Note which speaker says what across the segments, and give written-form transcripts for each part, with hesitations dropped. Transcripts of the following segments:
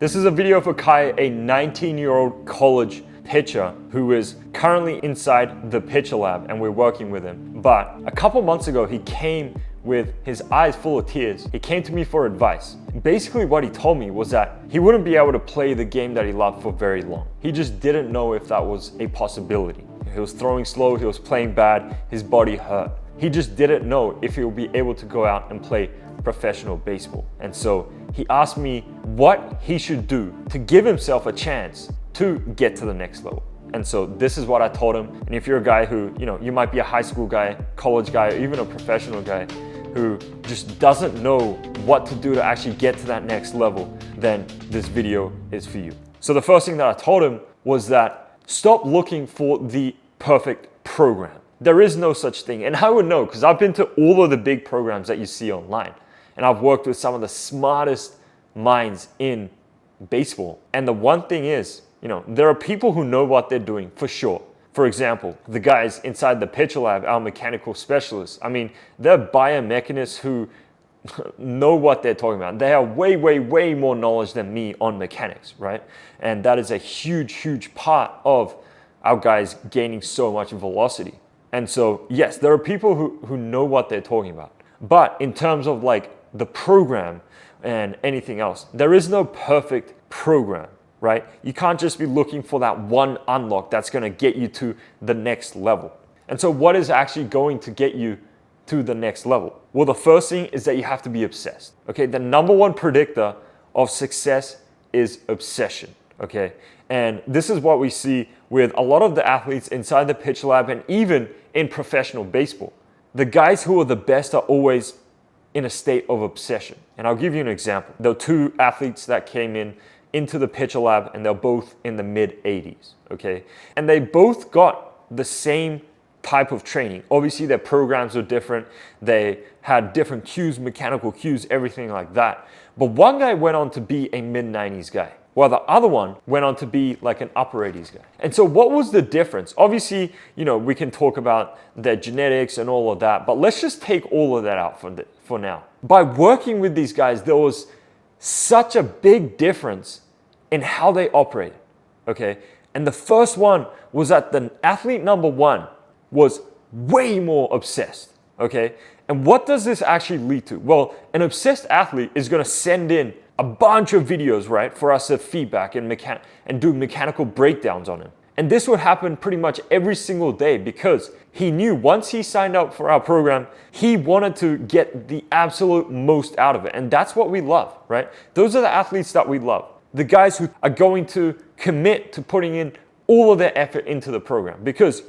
Speaker 1: This is a video for Kai, a 19-year-old college pitcher who is currently inside the pitcher lab and we're working with him. But a couple months ago, he came with his eyes full of tears. He came to me for advice. Basically what he told me was that he wouldn't be able to play the game that he loved for very long. He just didn't know if that was a possibility. He was throwing slow, he was playing bad, his body hurt. He just didn't know if he would be able to go out and play professional baseball. And so he asked me what he should do to give himself a chance to get to the next level. And so this is what I told him. And if you're a guy who, you might be a high school guy, college guy, or even a professional guy who just doesn't know what to do to actually get to that next level, then this video is for you. So the first thing that I told him was that stop looking for the perfect program. There is no such thing. And I would know because I've been to all of the big programs that you see online. And I've worked with some of the smartest minds in baseball. And the one thing is, there are people who know what they're doing for sure. For example, the guys inside the pitcher lab, our mechanical specialists. I mean, they're biomechanists who know what they're talking about. They have way, way, way more knowledge than me on mechanics, right? And that is a huge, huge part of our guys gaining so much velocity. And so, yes, there are people who know what they're talking about. But in terms of like the program and anything else, there is no perfect program, right? You can't just be looking for that one unlock that's going to get you to the next level. And so what is actually going to get you to the next level? Well, the first thing is that you have to be obsessed. Okay, the number one predictor of success is obsession. Okay, and this is what we see with a lot of the athletes inside the pitch lab and even in professional baseball. The guys who are the best are always in a state of obsession. And I'll give you an example. There were two athletes that came into the pitcher lab and they're both in the mid-80s, okay? And they both got the same type of training. Obviously their programs were different. They had different cues, mechanical cues, everything like that. But one guy went on to be a mid-90s guy, while the other one went on to be like an upper 80s guy. And so what was the difference? Obviously, we can talk about their genetics and all of that, but let's just take all of that out for now. By working with these guys, there was such a big difference in how they operated, okay? And the first one was that the athlete number one was way more obsessed, okay? And what does this actually lead to? Well, an obsessed athlete is gonna send in a bunch of videos, right, for us to feedback and do mechanical breakdowns on him. And this would happen pretty much every single day because he knew once he signed up for our program, he wanted to get the absolute most out of it. And that's what we love, right? Those are the athletes that we love. The guys who are going to commit to putting in all of their effort into the program because,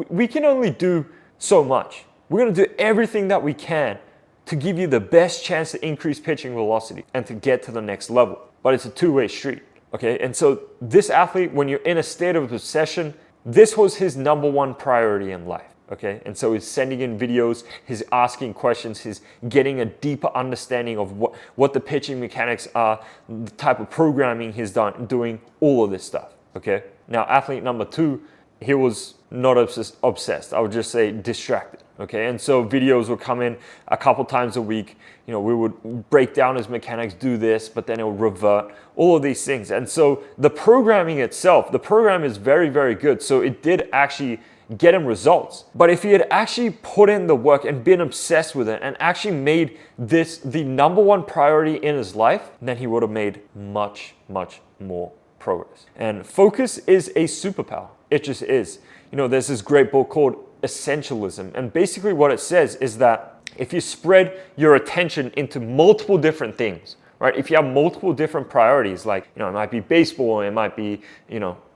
Speaker 1: we can only do so much. We're going to do everything that we can to give you the best chance to increase pitching velocity and to get to the next level. But it's a two-way street, okay? And so this athlete, when you're in a state of obsession, this was his number one priority in life, okay? And so he's sending in videos, he's asking questions, he's getting a deeper understanding of what the pitching mechanics are, the type of programming he's doing all of this stuff, okay? Now, athlete number two, he was not obsessed. I would just say distracted. Okay, and so videos would come in a couple times a week. We would break down his mechanics, do this, but then it would revert, all of these things. And so the programming itself, the program is very, very good. So it did actually get him results. But if he had actually put in the work and been obsessed with it and actually made this the number one priority in his life, then he would have made much, much more progress. And focus is a superpower. It just is. There's this great book called Essentialism. And basically what it says is that if you spread your attention into multiple different things, right? If you have multiple different priorities, like, it might be baseball, it might be,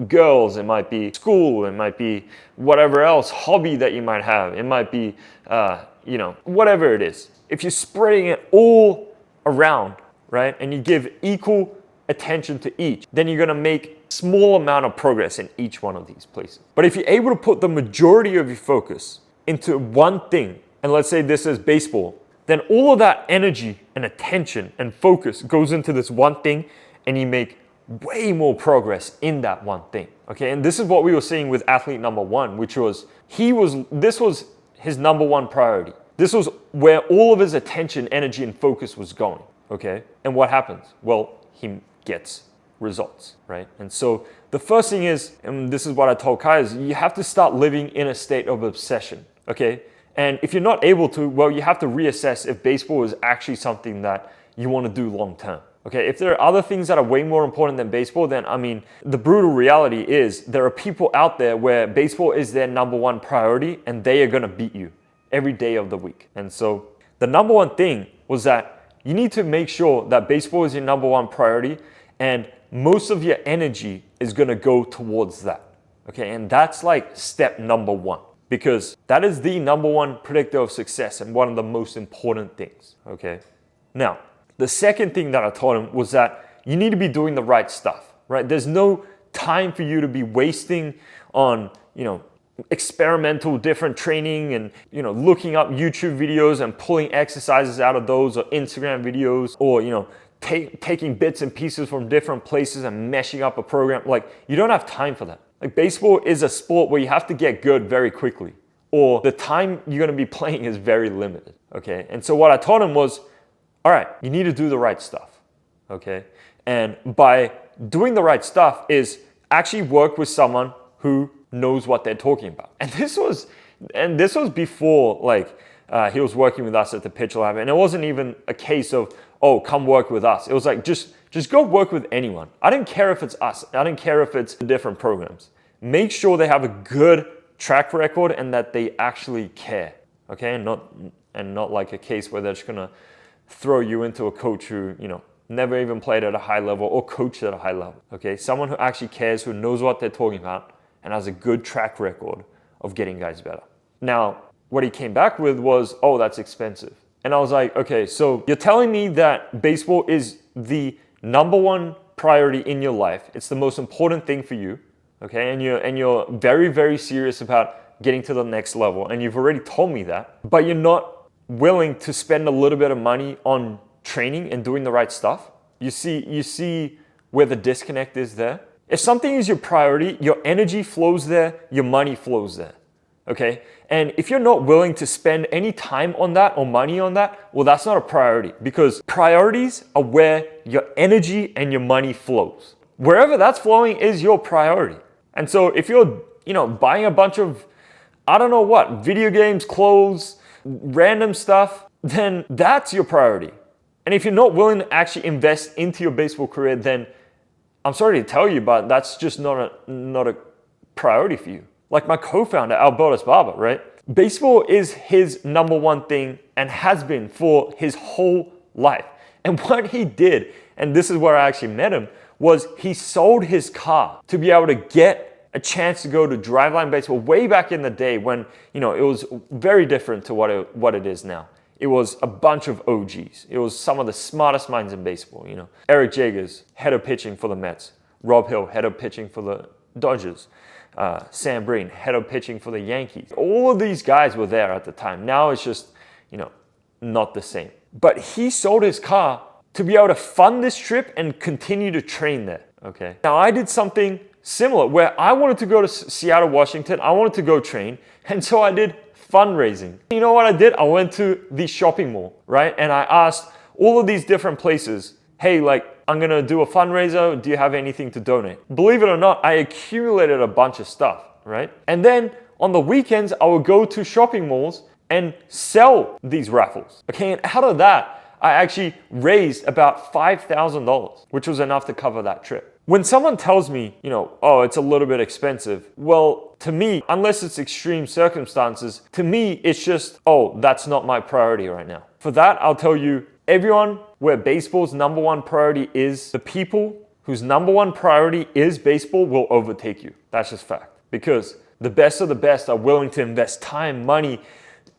Speaker 1: girls, it might be school, it might be whatever else, hobby that you might have, it might be, whatever it is. If you're spreading it all around, right? And you give equal attention to each, then you're gonna make small amount of progress in each one of these places. But if you're able to put the majority of your focus into one thing, and let's say this is baseball, then all of that energy and attention and focus goes into this one thing and you make way more progress in that one thing. Okay, and this is what we were seeing with athlete number one, which was this was his number one priority. This was where all of his attention, energy, and focus was going. Okay, and what happens? Well, he gets results, right? And so the first thing is, and this is what I told Kai, is you have to start living in a state of obsession, okay? And if you're not able to, well, you have to reassess if baseball is actually something that you want to do long term. Okay, if there are other things that are way more important than baseball, then I mean, the brutal reality is there are people out there where baseball is their number one priority and they are going to beat you every day of the week. And so the number one thing was that you need to make sure that baseball is your number one priority and most of your energy is going to go towards that. Okay, and that's like step number one, because that is the number one predictor of success and one of the most important things. Okay, now, the second thing that I told him was that you need to be doing the right stuff, right? There's no time for you to be wasting on, experimental different training and, looking up YouTube videos and pulling exercises out of those, or Instagram videos, or, taking bits and pieces from different places and meshing up a program. Like, you don't have time for that. Like, baseball is a sport where you have to get good very quickly, or the time you're going to be playing is very limited, okay? And so what I told him was, all right, you need to do the right stuff, okay? And by doing the right stuff is actually work with someone who knows what they're talking about. And this was before he was working with us at the Pitch Lab, and it wasn't even a case of, oh, come work with us. It was like, just go work with anyone. I didn't care if it's us. I didn't care if it's different programs. Make sure they have a good track record and that they actually care, okay? And not like a case where they're just gonna throw you into a coach who, never even played at a high level or coached at a high level, okay? Someone who actually cares, who knows what they're talking about, and has a good track record of getting guys better. Now, what he came back with was, oh, that's expensive. And I was like, okay, so you're telling me that baseball is the number one priority in your life. It's the most important thing for you, okay? And you're very, very serious about getting to the next level. And you've already told me that, but you're not willing to spend a little bit of money on training and doing the right stuff. You see where the disconnect is there? If something is your priority, your energy flows there, your money flows there, okay? And if you're not willing to spend any time on that or money on that, well, that's not a priority, because priorities are where your energy and your money flows. Wherever that's flowing is your priority. And so if you're, buying a bunch of, I don't know what, video games, clothes, random stuff, then that's your priority. And if you're not willing to actually invest into your baseball career, then I'm sorry to tell you, but that's just not a priority for you. Like my co-founder, Albertus Barber, right? Baseball is his number one thing and has been for his whole life. And what he did, and this is where I actually met him, was he sold his car to be able to get a chance to go to Driveline Baseball way back in the day when, it was very different to what it is now. It was a bunch of OGs. It was some of the smartest minds in baseball, Eric Jagers, head of pitching for the Mets. Rob Hill, head of pitching for the Dodgers. Sam Breen, head of pitching for the Yankees. All of these guys were there at the time. Now it's just, not the same. But he sold his car to be able to fund this trip and continue to train there, okay? Now I did something similar where I wanted to go to Seattle, Washington. I wanted to go train. And so I did fundraising. You know what I did? I went to the shopping mall, right? And I asked all of these different places, hey, I'm gonna do a fundraiser. Do you have anything to donate? Believe it or not, I accumulated a bunch of stuff, right? And then on the weekends, I would go to shopping malls and sell these raffles, okay? And out of that, I actually raised about $5,000, which was enough to cover that trip. When someone tells me, oh, it's a little bit expensive, well, to me, unless it's extreme circumstances, to me, it's just, oh, that's not my priority right now. For that, I'll tell you, everyone where baseball's number one priority is, the people whose number one priority is baseball will overtake you. That's just fact. Because the best of the best are willing to invest time, money,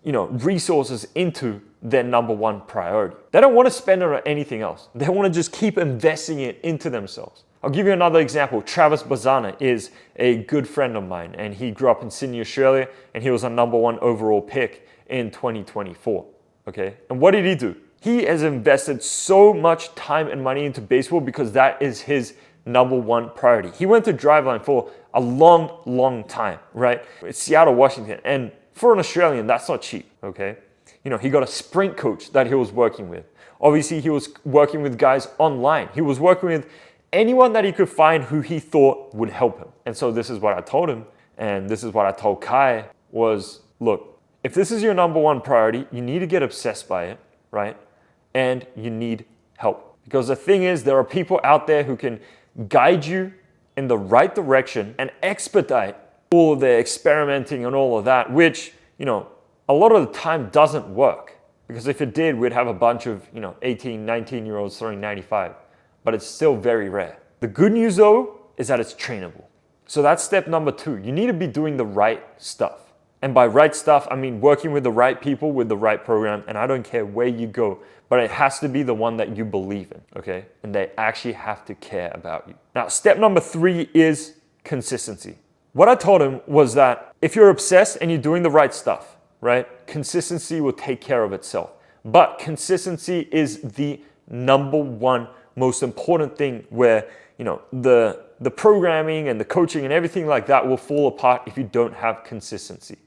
Speaker 1: resources into their number one priority. They don't want to spend it on anything else. They want to just keep investing it into themselves. I'll give you another example. Travis Bazana is a good friend of mine, and he grew up in Sydney, Australia, and he was a number one overall pick in 2024, okay? And what did he do? He has invested so much time and money into baseball because that is his number one priority. He went to Driveline for a long, long time, right? It's Seattle, Washington, and for an Australian, that's not cheap, okay? He got a sprint coach that he was working with. Obviously, he was working with guys online. He was working with anyone that he could find who he thought would help him. And so this is what I told him, and this is what I told Kai was, look, if this is your number one priority, you need to get obsessed by it, right? And you need help. Because the thing is, there are people out there who can guide you in the right direction and expedite all of the experimenting and all of that, which, a lot of the time doesn't work. Because if it did, we'd have a bunch of, 18, 19-year-olds throwing 95. But it's still very rare. The good news though is that it's trainable. So that's step number 2. You need to be doing the right stuff. And by right stuff, I mean working with the right people with the right program. And I don't care where you go, but it has to be the one that you believe in, okay? And they actually have to care about you. Now, step number 3 is consistency. What I told him was that if you're obsessed and you're doing the right stuff, right? Consistency will take care of itself. But consistency is the number one most important thing where, the programming and the coaching and everything like that will fall apart if you don't have consistency.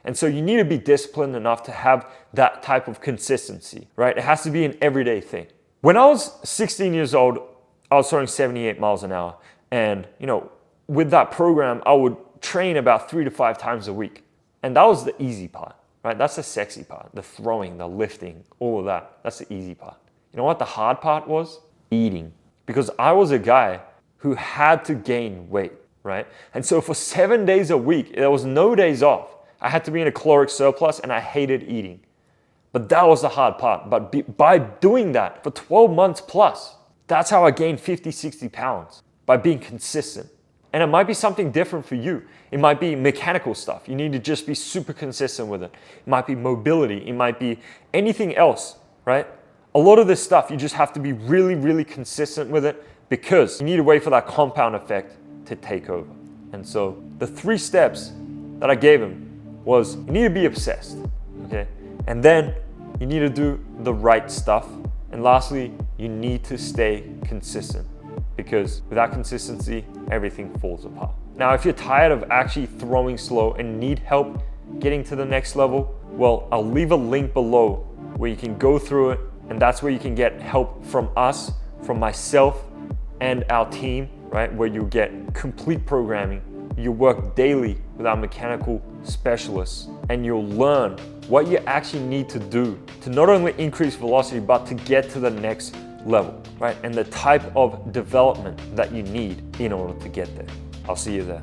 Speaker 1: And so you need to be disciplined enough to have that type of consistency, right? It has to be an everyday thing. When I was 16 years old, I was throwing 78 miles an hour. And, with that program, I would train about 3 to 5 times a week. And that was the easy part, right? That's the sexy part, the throwing, the lifting, all of that. That's the easy part. You know what the hard part was? Eating. Because I was a guy who had to gain weight, right? And so for 7 days a week, there was no days off. I had to be in a caloric surplus and I hated eating. But that was the hard part. But by doing that for 12 months plus, that's how I gained 50, 60 pounds, by being consistent. And it might be something different for you. It might be mechanical stuff. You need to just be super consistent with it. It might be mobility. It might be anything else, right? A lot of this stuff, you just have to be really, really consistent with it because you need to wait for that compound effect to take over. And so the 3 steps that I gave him was you need to be obsessed, okay? And then you need to do the right stuff. And lastly, you need to stay consistent because without consistency, everything falls apart. Now, if you're tired of actually throwing slow and need help getting to the next level, well, I'll leave a link below where you can go through it. And that's where you can get help from us, from myself and our team, right? Where you get complete programming. You work daily with our mechanical specialists and you'll learn what you actually need to do to not only increase velocity, but to get to the next level, right? And the type of development that you need in order to get there. I'll see you there.